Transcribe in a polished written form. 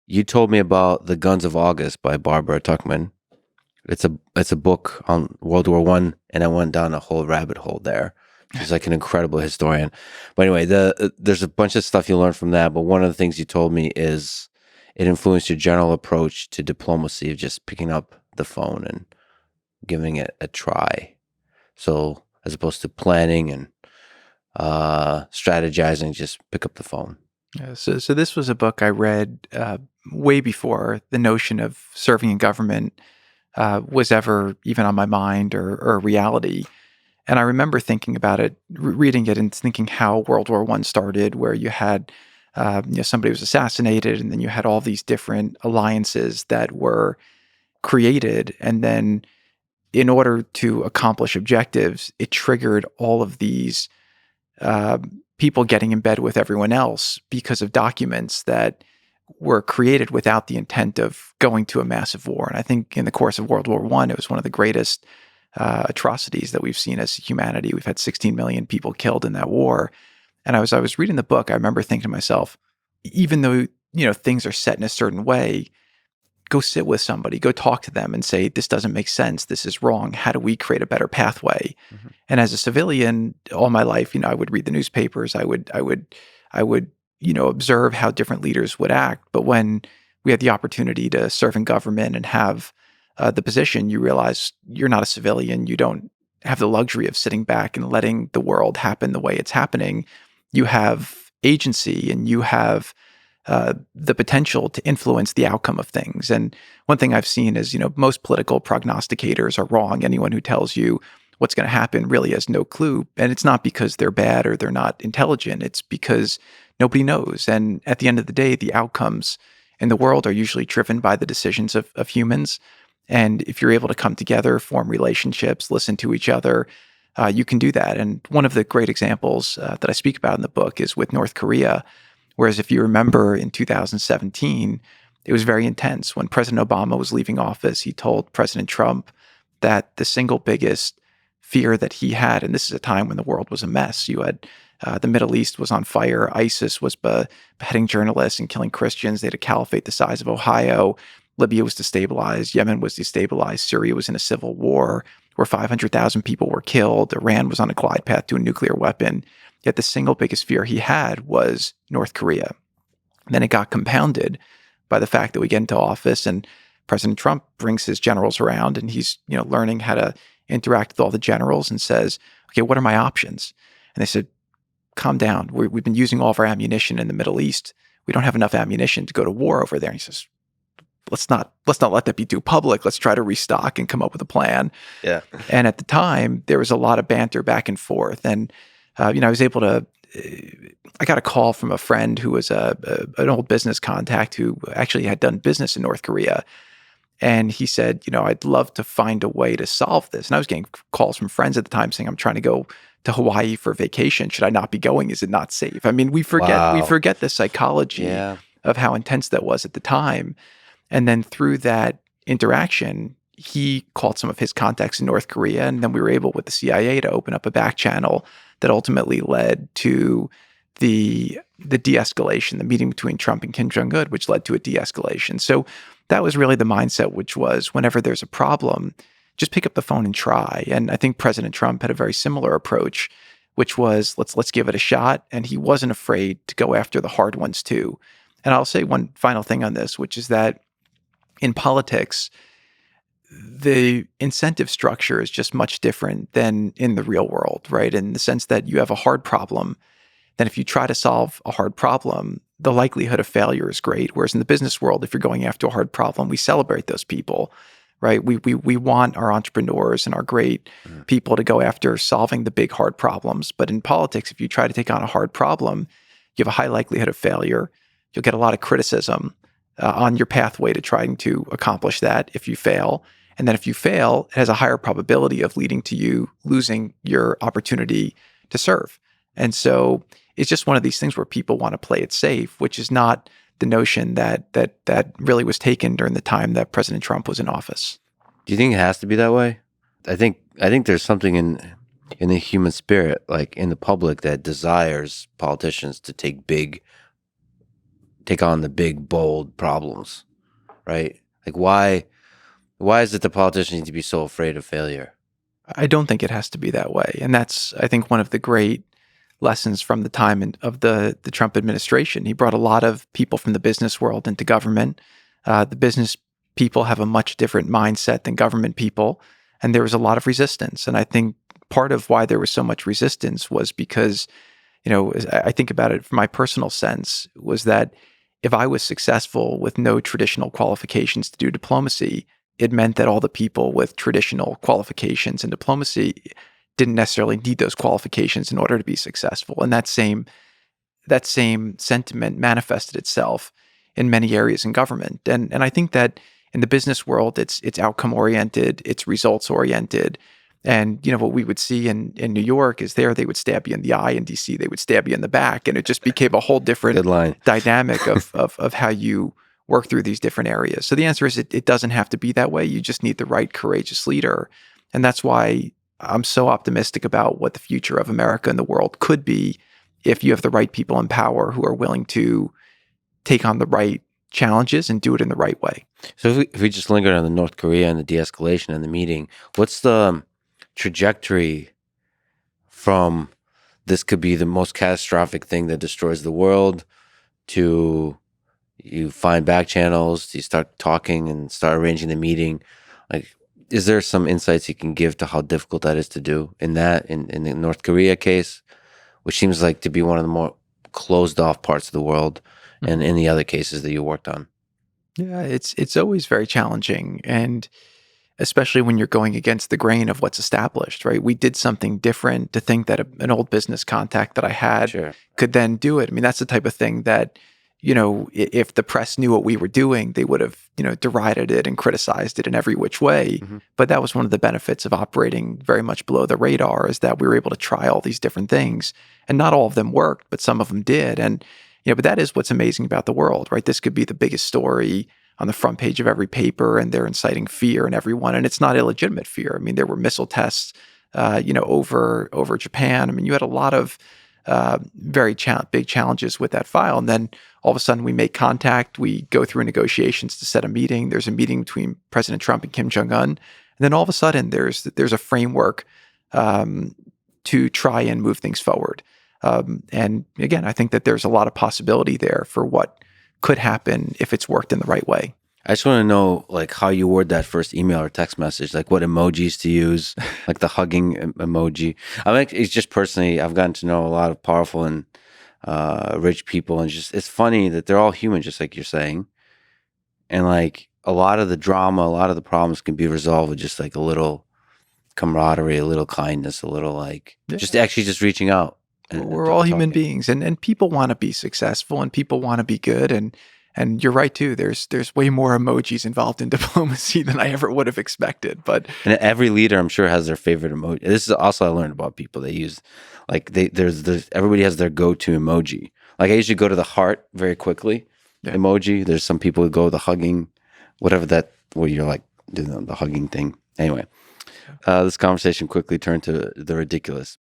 you told me about The Guns of August by Barbara Tuchman. It's a book on World War One, and I went down a whole rabbit hole there. She's like an incredible historian. But anyway, there's a bunch of stuff you learn from that. But one of the things you told me is it influenced your general approach to diplomacy of just picking up the phone and giving it a try. So as opposed to planning and strategizing, just pick up the phone. Yeah, so this was a book I read way before the notion of serving in government was ever even on my mind or a reality. And I remember thinking about it, reading it, and thinking how World War I started, where you had somebody was assassinated, and then you had all these different alliances that were created, and then in order to accomplish objectives, it triggered all of these people getting in bed with everyone else because of documents that were created without the intent of going to a massive war. And I think in the course of World War I, it was one of the greatest atrocities that we've seen as humanity. We've had 16 million people killed in that war. And I was reading the book, I remember thinking to myself, even though things are set in a certain way, go sit with somebody, go talk to them and say, this doesn't make sense. This is wrong. How do we create a better pathway? Mm-hmm. And as a civilian, all my life, I would read the newspapers. I would, observe how different leaders would act. But when we had the opportunity to serve in government and have the position, you realize you're not a civilian. You don't have the luxury of sitting back and letting the world happen the way it's happening. You have agency and you have the potential to influence the outcome of things. And one thing I've seen is, most political prognosticators are wrong. Anyone who tells you what's going to happen really has no clue. And it's not because they're bad or they're not intelligent. It's because nobody knows. And at the end of the day, the outcomes in the world are usually driven by the decisions of humans. And if you're able to come together, form relationships, listen to each other, you can do that. And one of the great examples that I speak about in the book is with North Korea. Whereas if you remember in 2017, it was very intense. When President Obama was leaving office, he told President Trump that the single biggest fear that he had, and this is a time when the world was a mess. You had the Middle East was on fire. ISIS was beheading journalists and killing Christians. They had a caliphate the size of Ohio. Libya was destabilized. Yemen was destabilized. Syria was in a civil war where 500,000 people were killed. Iran was on a glide path to a nuclear weapon. Yet the single biggest fear he had was North Korea. And then it got compounded by the fact that we get into office and President Trump brings his generals around and he's learning how to interact with all the generals and says, okay, what are my options? And they said, calm down. We've been using all of our ammunition in the Middle East. We don't have enough ammunition to go to war over there. And he says, let's not let that be too public. Let's try to restock and come up with a plan. Yeah. And at the time, there was a lot of banter back and forth. And I was able to, I got a call from a friend who was an old business contact who actually had done business in North Korea. And he said, I'd love to find a way to solve this. And I was getting calls from friends at the time saying, I'm trying to go to Hawaii for vacation. Should I not be going? Is it not safe? I mean, we forget the psychology of how intense that was at the time. And then through that interaction, he called some of his contacts in North Korea. And then we were able with the CIA to open up a back channel that ultimately led to the de-escalation, the meeting between Trump and Kim Jong-un, which led to a de-escalation. So that was really the mindset, which was whenever there's a problem, just pick up the phone and try. And I think President Trump had a very similar approach, which was let's give it a shot. And he wasn't afraid to go after the hard ones too. And I'll say one final thing on this, which is that in politics, the incentive structure is just much different than in the real world, right? In the sense that you have a hard problem, then if you try to solve a hard problem, the likelihood of failure is great. Whereas in the business world, if you're going after a hard problem, we celebrate those people, right? We want our entrepreneurs and our great people to go after solving the big hard problems. But in politics, if you try to take on a hard problem, you have a high likelihood of failure. You'll get a lot of criticism on your pathway to trying to accomplish that if you fail. And then if you fail, it has a higher probability of leading to you losing your opportunity to serve. And so it's just one of these things where people want to play it safe, which is not the notion that really was taken during the time that President Trump was in office. Do you think it has to be that way? I think there's something in the human spirit, like in the public, that desires politicians to take big take on the big, bold problems, right? Like why is it the politicians need to be so afraid of failure? I don't think it has to be that way. And that's, I think, one of the great lessons from the time of the Trump administration. He brought a lot of people from the business world into government. The business people have a much different mindset than government people. And there was a lot of resistance. And I think part of why there was so much resistance was because, I think about it from my personal sense, was that if I was successful with no traditional qualifications to do diplomacy, it meant that all the people with traditional qualifications in diplomacy didn't necessarily need those qualifications in order to be successful. And that same sentiment manifested itself in many areas in government. And I think that in the business world, it's outcome oriented, it's results oriented. And what we would see in New York is they would stab you in the eye. In DC, they would stab you in the back. And it just became a whole different dynamic of how you work through these different areas. So the answer is it doesn't have to be that way. You just need the right courageous leader. And that's why I'm so optimistic about what the future of America and the world could be if you have the right people in power who are willing to take on the right challenges and do it in the right way. So if we just linger on the North Korea and the de-escalation and the meeting, what's the trajectory from this could be the most catastrophic thing that destroys the world to you find back channels, you start talking and start arranging the meeting? Like, is there some insights you can give to how difficult that is to do in the North Korea case, which seems like to be one of the more closed off parts of the world, and in the other cases that you worked on? Yeah, it's always very challenging, and especially when you're going against the grain of what's established, right? We did something different. To think that an old business contact that I had could then do it. I mean, that's the type of thing that, if the press knew what we were doing, they would have, derided it and criticized it in every which way. Mm-hmm. But that was one of the benefits of operating very much below the radar, is that we were able to try all these different things. And not all of them worked, but some of them did. And, but that is what's amazing about the world, right? This could be the biggest story on the front page of every paper, and they're inciting fear in everyone. And it's not illegitimate fear. I mean, there were missile tests, over Japan. I mean, you had a lot of very big challenges with that file. And then all of a sudden we make contact. We go through negotiations to set a meeting. There's a meeting between President Trump and Kim Jong-un. And then all of a sudden there's a framework to try and move things forward. And again, I think that there's a lot of possibility there for what could happen if it's worked in the right way. I just want to know, like, how you word that first email or text message, like what emojis to use, like the hugging emoji. I mean, it's just personally, I've gotten to know a lot of powerful and rich people, and just, it's funny that they're all human, just like you're saying. And like a lot of the drama, a lot of the problems can be resolved with just like a little camaraderie, a little kindness, a little like just reaching out. We're all human beings, and people want to be successful, and people want to be good, and you're right too. There's way more emojis involved in diplomacy than I ever would have expected. But and every leader, I'm sure, has their favorite emoji. This is also I learned about people. They use like there's everybody has their go-to emoji. Like I usually go to the heart very quickly emoji. There's some people who go the hugging, whatever that where you're like doing the hugging thing. Anyway, this conversation quickly turned to the ridiculous.